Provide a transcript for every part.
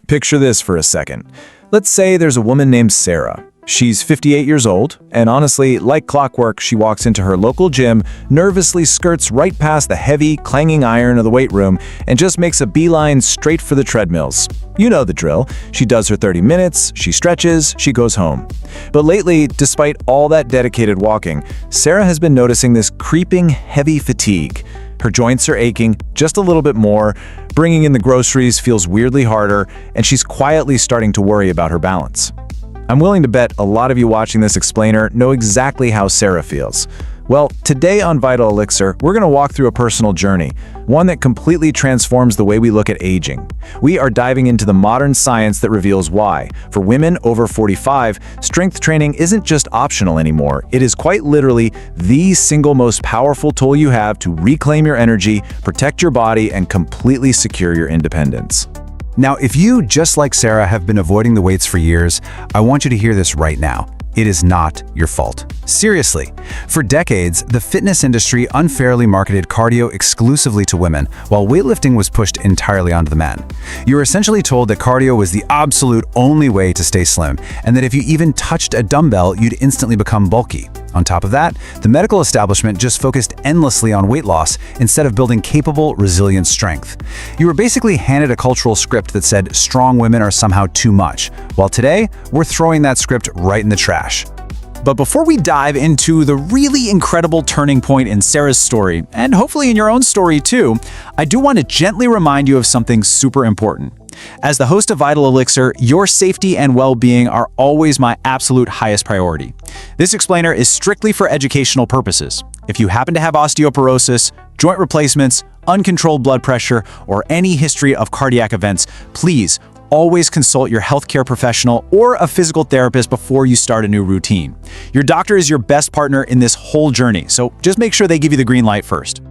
Picture this for a second. Let's say there's a woman named Sarah. She's 58 years old, and honestly, like clockwork, she walks into her local gym, nervously skirts right past the heavy, clanging iron of the weight room, and just makes a beeline straight for the treadmills. You know the drill. She does her 30 minutes, she stretches, she goes home. But lately, despite all that dedicated walking, Sarah has been noticing this creeping, heavy fatigue. Her joints are aching just a little bit more, bringing in the groceries feels weirdly harder, and she's quietly starting to worry about her balance. I'm willing to bet a lot of you watching this explainer know exactly how Sarah feels. Well, today on Vital Elixir, we're going to walk through a personal journey, one that completely transforms the way we look at aging. We are diving into the modern science that reveals why, for women over 45, strength training isn't just optional anymore. It is quite literally the single most powerful tool you have to reclaim your energy, protect your body, and completely secure your independence. Now, if you, just like Sarah, have been avoiding the weights for years, I want you to hear this right now. It is not your fault. Seriously. For decades, the fitness industry unfairly marketed cardio exclusively to women, while weightlifting was pushed entirely onto the men. You were essentially told that cardio was the absolute only way to stay slim, and that if you even touched a dumbbell, you'd instantly become bulky. On top of that, the medical establishment just focused endlessly on weight loss instead of building capable, resilient strength. You were basically handed a cultural script that said strong women are somehow too much, while today, we're throwing that script right in the trash. But before we dive into the really incredible turning point in Sarah's story, and hopefully in your own story too, I do want to gently remind you of something super important. As the host of Vital Elixir, your safety and well-being are always my absolute highest priority. This explainer is strictly for educational purposes. If you happen to have osteoporosis, joint replacements, uncontrolled blood pressure, or any history of cardiac events, please always consult your healthcare professional or a physical therapist before you start a new routine. Your doctor is your best partner in this whole journey, so just make sure they give you the green light first.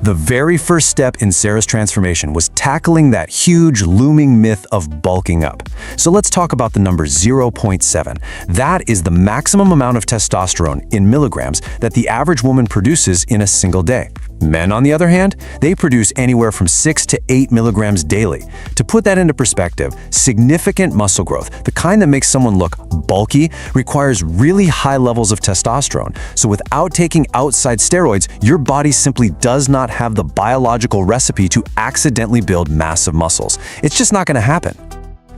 The very first step in Sarah's transformation was tackling that huge looming myth of bulking up. So let's talk about the number 0.7. That is the maximum amount of testosterone in milligrams that the average woman produces in a single day. Men, on the other hand, they produce anywhere from 6 to 8 milligrams daily. To put that into perspective, significant muscle growth, the kind that makes someone look bulky, requires really high levels of testosterone. So without taking outside steroids, your body simply does not have the biological recipe to accidentally build massive muscles. It's just not going to happen.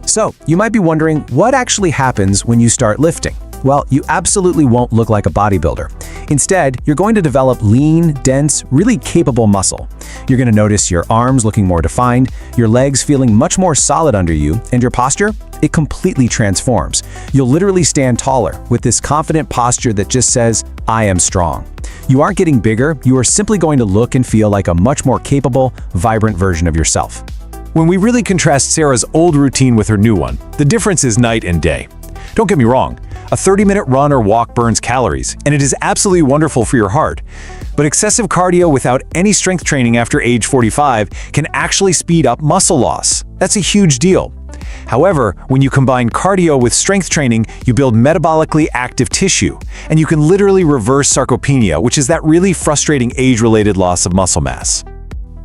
So, you might be wondering, what actually happens when you start lifting? Well, you absolutely won't look like a bodybuilder. Instead, you're going to develop lean, dense, really capable muscle. You're going to notice your arms looking more defined, your legs feeling much more solid under you, and your posture, it completely transforms. You'll literally stand taller with this confident posture that just says, I am strong. You aren't getting bigger, you are simply going to look and feel like a much more capable, vibrant version of yourself. When we really contrast Sarah's old routine with her new one, the difference is night and day. Don't get me wrong, a 30-minute run or walk burns calories, and it is absolutely wonderful for your heart. But excessive cardio without any strength training after age 45 can actually speed up muscle loss. That's a huge deal. However, when you combine cardio with strength training, you build metabolically active tissue, and you can literally reverse sarcopenia, which is that really frustrating age-related loss of muscle mass.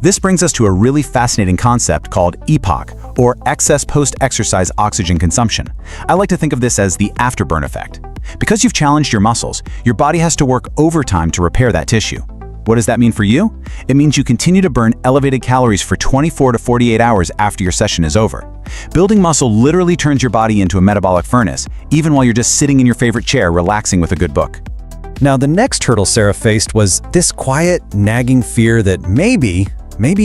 This brings us to a really fascinating concept called EPOC, or excess post-exercise oxygen consumption. I like to think of this as the afterburn effect. Because you've challenged your muscles, your body has to work overtime to repair that tissue. What does that mean for you? It means you continue to burn elevated calories for 24 to 48 hours after your session is over. Building muscle literally turns your body into a metabolic furnace, even while you're just sitting in your favorite chair relaxing with a good book. Now, the next hurdle Sarah faced was this quiet, nagging fear that maybe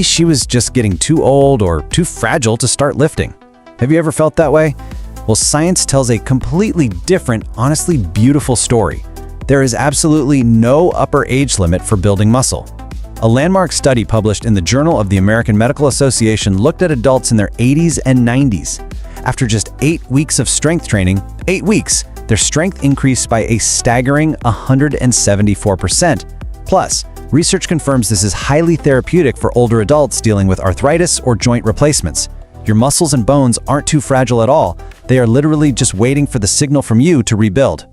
she was just getting too old or too fragile to start lifting. Have you ever felt that way? Well, science tells a completely different, honestly beautiful story. There is absolutely no upper age limit for building muscle. A landmark study published in the Journal of the American Medical Association looked at adults in their 80s and 90s. After just 8 weeks of strength training, 8 weeks, their strength increased by a staggering 174%. Plus, research confirms this is highly therapeutic for older adults dealing with arthritis or joint replacements. Your muscles and bones aren't too fragile at all. They are literally just waiting for the signal from you to rebuild.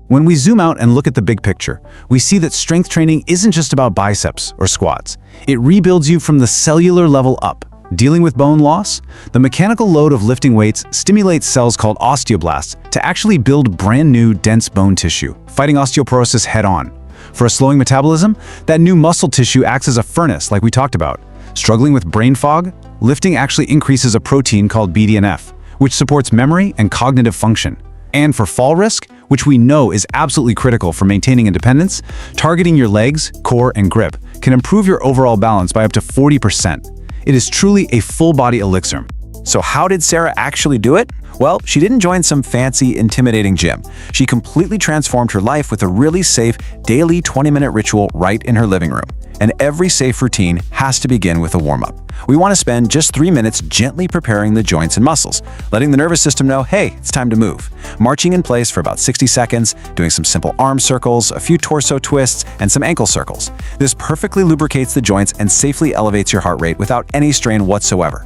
When we zoom out and look at the big picture, we see that strength training isn't just about biceps or squats. It rebuilds you from the cellular level up. Dealing with bone loss? The mechanical load of lifting weights stimulates cells called osteoblasts to actually build brand new, dense bone tissue, fighting osteoporosis head-on. For a slowing metabolism, that new muscle tissue acts as a furnace, like we talked about. Struggling with brain fog? Lifting actually increases a protein called BDNF, which supports memory and cognitive function. And for fall risk, which we know is absolutely critical for maintaining independence, targeting your legs, core, and grip can improve your overall balance by up to 40%. It is truly a full-body elixir. So how did Sarah actually do it? Well, she didn't join some fancy, intimidating gym. She completely transformed her life with a really safe, daily 20-minute ritual right in her living room. And every safe routine has to begin with a warm-up. We want to spend just 3 minutes gently preparing the joints and muscles, letting the nervous system know, hey, it's time to move. Marching in place for about 60 seconds, doing some simple arm circles, a few torso twists, and some ankle circles. This perfectly lubricates the joints and safely elevates your heart rate without any strain whatsoever.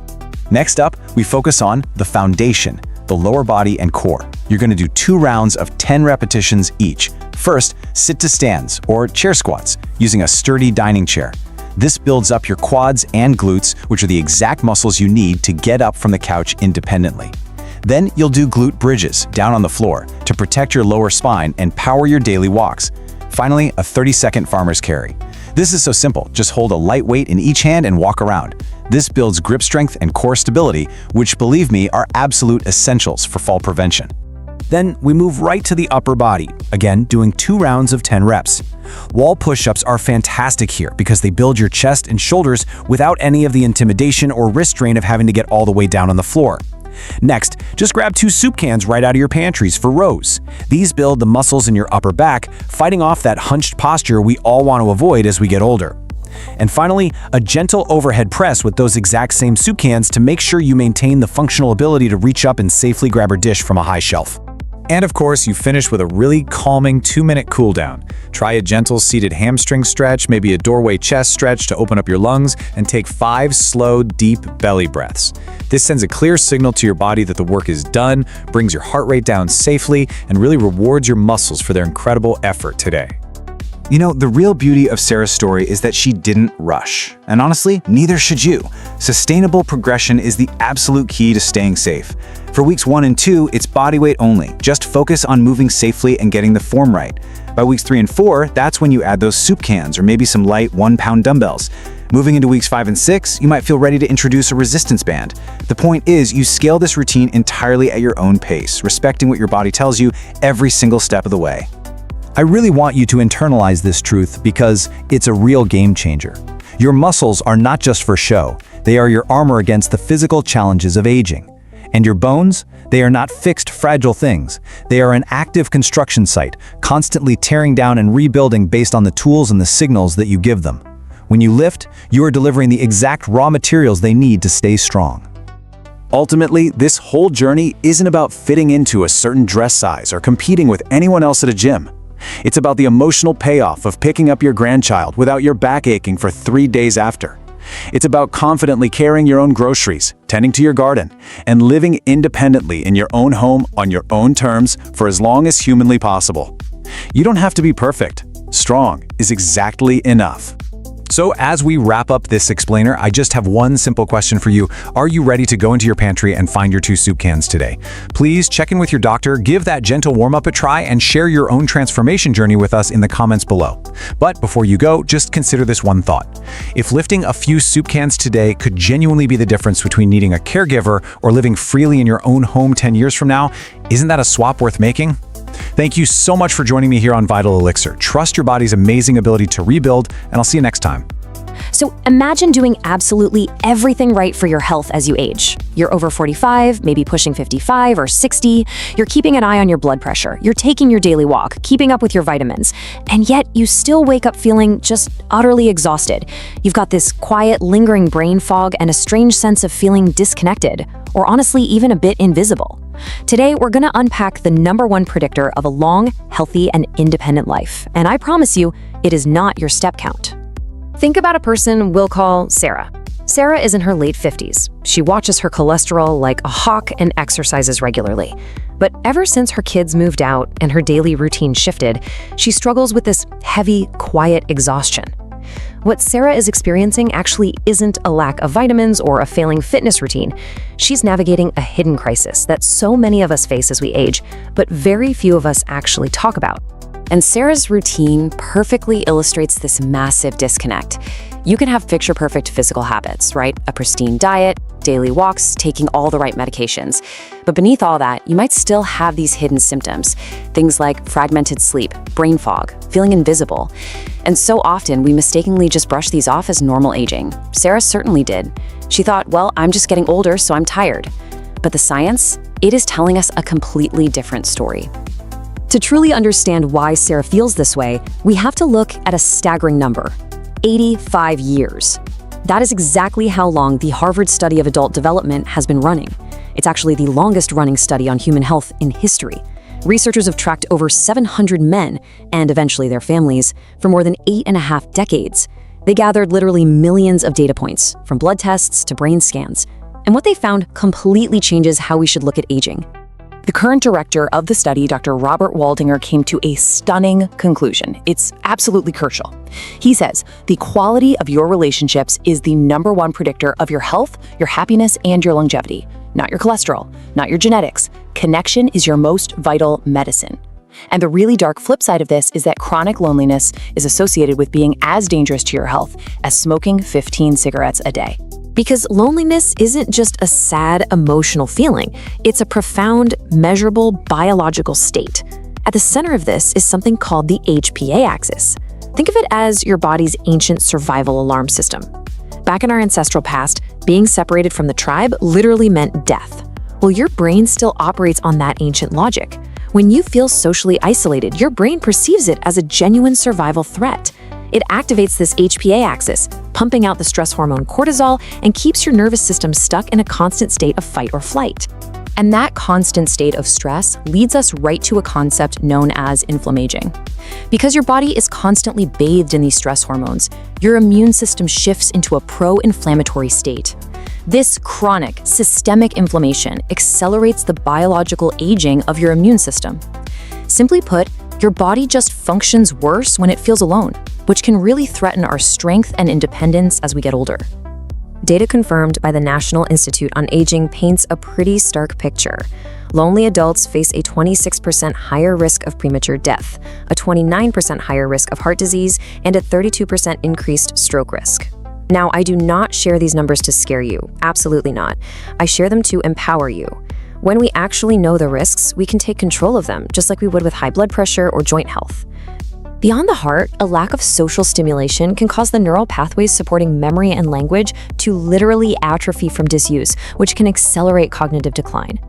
Next up, we focus on the foundation, the lower body and core. You're going to do 2 rounds of 10 repetitions each. First, sit to stands or chair squats using a sturdy dining chair. This builds up your quads and glutes, which are the exact muscles you need to get up from the couch independently. Then you'll do glute bridges down on the floor to protect your lower spine and power your daily walks. Finally, a 30-second farmer's carry. This is so simple, just hold a light weight in each hand and walk around. This builds grip strength and core stability, which, believe me, are absolute essentials for fall prevention. Then we move right to the upper body, again doing 2 rounds of 10 reps. Wall push-ups are fantastic here because they build your chest and shoulders without any of the intimidation or wrist strain of having to get all the way down on the floor. Next, just grab 2 soup cans right out of your pantries for rows. These build the muscles in your upper back, fighting off that hunched posture we all want to avoid as we get older. And finally, a gentle overhead press with those exact same soup cans to make sure you maintain the functional ability to reach up and safely grab a dish from a high shelf. And of course, you finish with a really calming 2-minute cool down. Try a gentle seated hamstring stretch, maybe a doorway chest stretch to open up your lungs, and take 5 slow, deep belly breaths. This sends a clear signal to your body that the work is done, brings your heart rate down safely, and really rewards your muscles for their incredible effort today. You know, the real beauty of Sarah's story is that she didn't rush. And honestly, neither should you. Sustainable progression is the absolute key to staying safe. For weeks 1 and 2, it's body weight only. Just focus on moving safely and getting the form right. By weeks 3 and 4, that's when you add those soup cans or maybe some light 1-pound dumbbells. Moving into weeks 5 and 6, you might feel ready to introduce a resistance band. The point is, you scale this routine entirely at your own pace, respecting what your body tells you every single step of the way. I really want you to internalize this truth because it's a real game changer. Your muscles are not just for show, they are your armor against the physical challenges of aging. And your bones, they are not fixed, fragile things. They are an active construction site, constantly tearing down and rebuilding based on the tools and the signals that you give them. When you lift, you are delivering the exact raw materials they need to stay strong. Ultimately, this whole journey isn't about fitting into a certain dress size or competing with anyone else at a gym. It's about the emotional payoff of picking up your grandchild without your back aching for 3 days after. It's about confidently carrying your own groceries, tending to your garden, and living independently in your own home on your own terms for as long as humanly possible. You don't have to be perfect. Strong is exactly enough. So as we wrap up this explainer, I just have one simple question for you. Are you ready to go into your pantry and find your 2 soup cans today? Please check in with your doctor, give that gentle warm-up a try, and share your own transformation journey with us in the comments below. But before you go, just consider this one thought. If lifting a few soup cans today could genuinely be the difference between needing a caregiver or living freely in your own home 10 years from now, isn't that a swap worth making? Thank you so much for joining me here on Vital Elixir. Trust your body's amazing ability to rebuild, and I'll see you next time. So imagine doing absolutely everything right for your health as you age. You're over 45, maybe pushing 55 or 60. You're keeping an eye on your blood pressure. You're taking your daily walk, keeping up with your vitamins. And yet you still wake up feeling just utterly exhausted. You've got this quiet, lingering brain fog and a strange sense of feeling disconnected, or honestly, even a bit invisible. Today, we're going to unpack the #1 predictor of a long, healthy, and independent life. And I promise you, it is not your step count. Think about a person we'll call Sarah. Sarah is in her late 50s. She watches her cholesterol like a hawk and exercises regularly. But ever since her kids moved out and her daily routine shifted, she struggles with this heavy, quiet exhaustion. What Sarah is experiencing actually isn't a lack of vitamins or a failing fitness routine. She's navigating a hidden crisis that so many of us face as we age, but very few of us actually talk about. And Sarah's routine perfectly illustrates this massive disconnect. You can have picture-perfect physical habits, right? A pristine diet, daily walks, taking all the right medications. But beneath all that, you might still have these hidden symptoms. Things like fragmented sleep, brain fog, feeling invisible. And so often, we mistakenly just brush these off as normal aging. Sarah certainly did. She thought, well, I'm just getting older, so I'm tired. But the science, it is telling us a completely different story. To truly understand why Sarah feels this way, we have to look at a staggering number: 85 years. That is exactly how long the Harvard study of adult development has been running. It's actually the longest running study on human health in history. Researchers have tracked over 700 men, and eventually their families, for more than 8.5 decades. They gathered literally millions of data points, from blood tests to brain scans. And what they found completely changes how we should look at aging. The current director of the study, Dr. Robert Waldinger, came to a stunning conclusion. It's absolutely crucial. He says, the quality of your relationships is the #1 predictor of your health, your happiness, and your longevity. Not your cholesterol, not your genetics. Connection is your most vital medicine. And the really dark flip side of this is that chronic loneliness is associated with being as dangerous to your health as smoking 15 cigarettes a day. Because loneliness isn't just a sad, emotional feeling. It's a profound, measurable, biological state. At the center of this is something called the HPA axis. Think of it as your body's ancient survival alarm system. Back in our ancestral past, being separated from the tribe literally meant death. Well, your brain still operates on that ancient logic. When you feel socially isolated, your brain perceives it as a genuine survival threat. It activates this HPA axis, pumping out the stress hormone cortisol, and keeps your nervous system stuck in a constant state of fight or flight. And that constant state of stress leads us right to a concept known as inflammation. Because your body is constantly bathed in these stress hormones, your immune system shifts into a pro-inflammatory state. This chronic, systemic inflammation accelerates the biological aging of your immune system. Simply put, your body just functions worse when it feels alone, which can really threaten our strength and independence as we get older. Data confirmed by the National Institute on Aging paints a pretty stark picture. Lonely adults face a 26% higher risk of premature death, a 29% higher risk of heart disease, and a 32% increased stroke risk. Now, I do not share these numbers to scare you, absolutely not. I share them to empower you. When we actually know the risks, we can take control of them, just like we would with high blood pressure or joint health. Beyond the heart, a lack of social stimulation can cause the neural pathways supporting memory and language to literally atrophy from disuse, which can accelerate cognitive decline.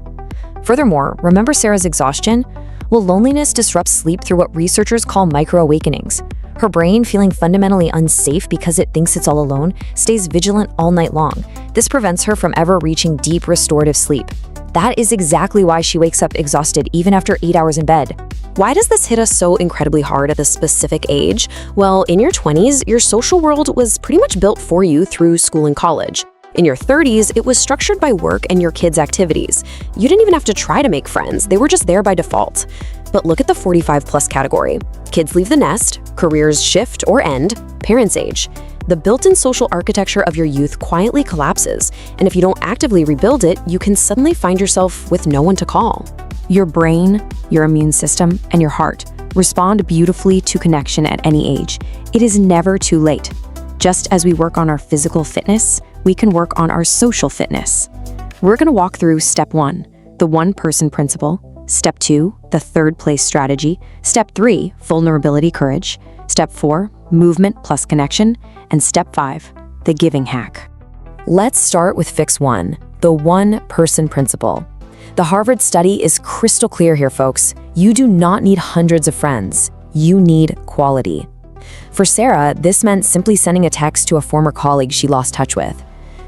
Furthermore, remember Sarah's exhaustion? Well, loneliness disrupts sleep through what researchers call micro-awakenings. Her brain, feeling fundamentally unsafe because it thinks it's all alone, stays vigilant all night long. This prevents her from ever reaching deep restorative sleep. That is exactly why she wakes up exhausted even after 8 hours in bed. Why does this hit us so incredibly hard at a specific age? Well, in your 20s, your social world was pretty much built for you through school and college. In your 30s, it was structured by work and your kids' activities. You didn't even have to try to make friends, they were just there by default. But look at the 45+ category. Kids leave the nest, careers shift or end, parents age. The built-in social architecture of your youth quietly collapses, and if you don't actively rebuild it, you can suddenly find yourself with no one to call. Your brain, your immune system, and your heart respond beautifully to connection at any age. It is never too late. Just as we work on our physical fitness, we can work on our social fitness. We're going to walk through Step 1, the one-person principle, Step 2, the third place strategy, Step 3, vulnerability courage, Step 4, movement plus connection, and Step 5, the giving hack. Let's start with Fix 1, the one-person principle. The Harvard study is crystal clear here, folks. You do not need hundreds of friends. You need quality. For Sarah, this meant simply sending a text to a former colleague she lost touch with.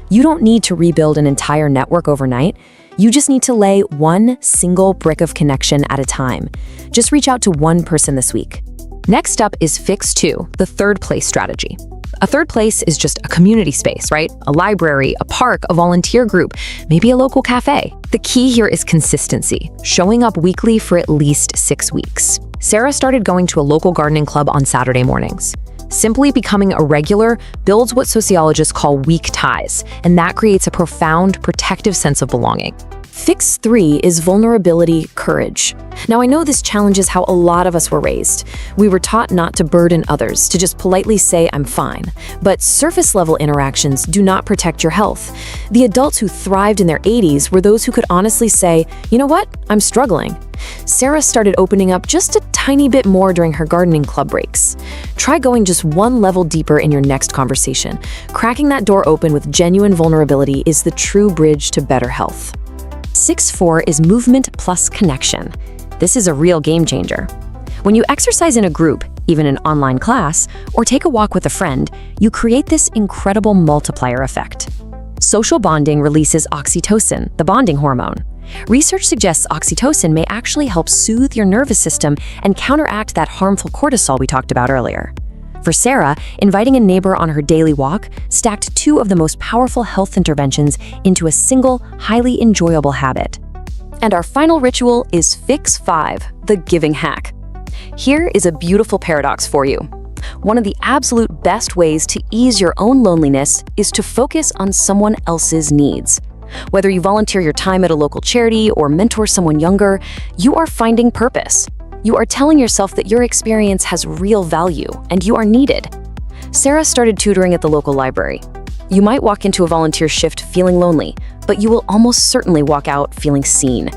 You don't need to rebuild an entire network overnight. You just need to lay one single brick of connection at a time. Just reach out to one person this week. Next up is Fix 2, the third place strategy. A third place is just a community space, right? A library, a park, a volunteer group, maybe a local cafe. The key here is consistency, showing up weekly for at least 6 weeks. Sarah started going to a local gardening club on Saturday mornings. Simply becoming a regular builds what sociologists call weak ties, and that creates a profound, protective sense of belonging. Fix 3 is vulnerability courage. Now, I know this challenges how a lot of us were raised. We were taught not to burden others, to just politely say, "I'm fine." But surface-level interactions do not protect your health. The adults who thrived in their 80s were those who could honestly say, "You know what? I'm struggling." Sarah started opening up just a tiny bit more during her gardening club breaks. Try going just one level deeper in your next conversation. Cracking that door open with genuine vulnerability is the true bridge to better health. 6-4 is movement plus connection. This is a real game changer. When you exercise in a group, even an online class, or take a walk with a friend, you create this incredible multiplier effect. Social bonding releases oxytocin, the bonding hormone. Research suggests oxytocin may actually help soothe your nervous system and counteract that harmful cortisol we talked about earlier. For Sarah, inviting a neighbor on her daily walk stacked 2 of the most powerful health interventions into a single, highly enjoyable habit. And our final ritual is Fix 5, the giving hack. Here is a beautiful paradox for you. One of the absolute best ways to ease your own loneliness is to focus on someone else's needs. Whether you volunteer your time at a local charity or mentor someone younger, you are finding purpose. You are telling yourself that your experience has real value and you are needed. Sarah started tutoring at the local library. You might walk into a volunteer shift feeling lonely, but you will almost certainly walk out feeling seen.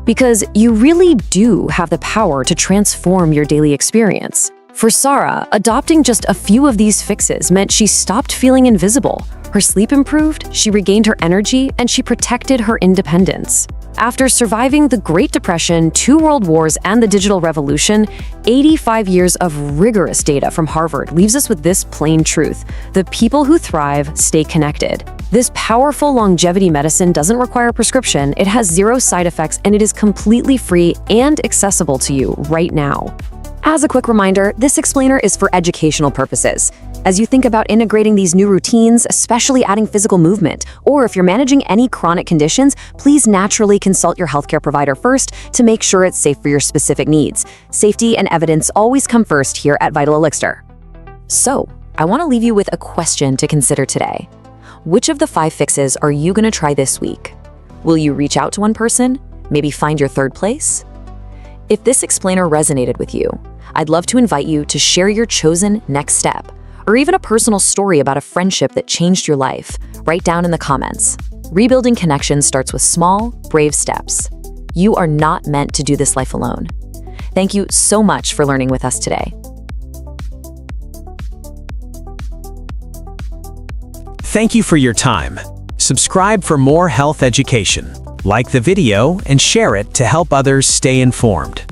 Because you really do have the power to transform your daily experience. For Sarah, adopting just a few of these fixes meant she stopped feeling invisible. Her sleep improved, she regained her energy, and she protected her independence. After surviving the Great Depression, 2 world wars, and the digital revolution, 85 years of rigorous data from Harvard leaves us with this plain truth: the people who thrive stay connected. This powerful longevity medicine doesn't require a prescription, it has 0 side effects, and it is completely free and accessible to you right now. As a quick reminder, this explainer is for educational purposes. As you think about integrating these new routines, especially adding physical movement, or if you're managing any chronic conditions, please naturally consult your healthcare provider first to make sure it's safe for your specific needs. Safety and evidence always come first here at Vital Elixir. So, I want to leave you with a question to consider today. Which of the 5 fixes are you going to try this week? Will you reach out to one person? Maybe find your third place? If this explainer resonated with you, I'd love to invite you to share your chosen next step, or even a personal story about a friendship that changed your life. Write down in the comments. Rebuilding connections starts with small, brave steps. You are not meant to do this life alone. Thank you so much for learning with us today. Thank you for your time. Subscribe for more health education. Like the video and share it to help others stay informed.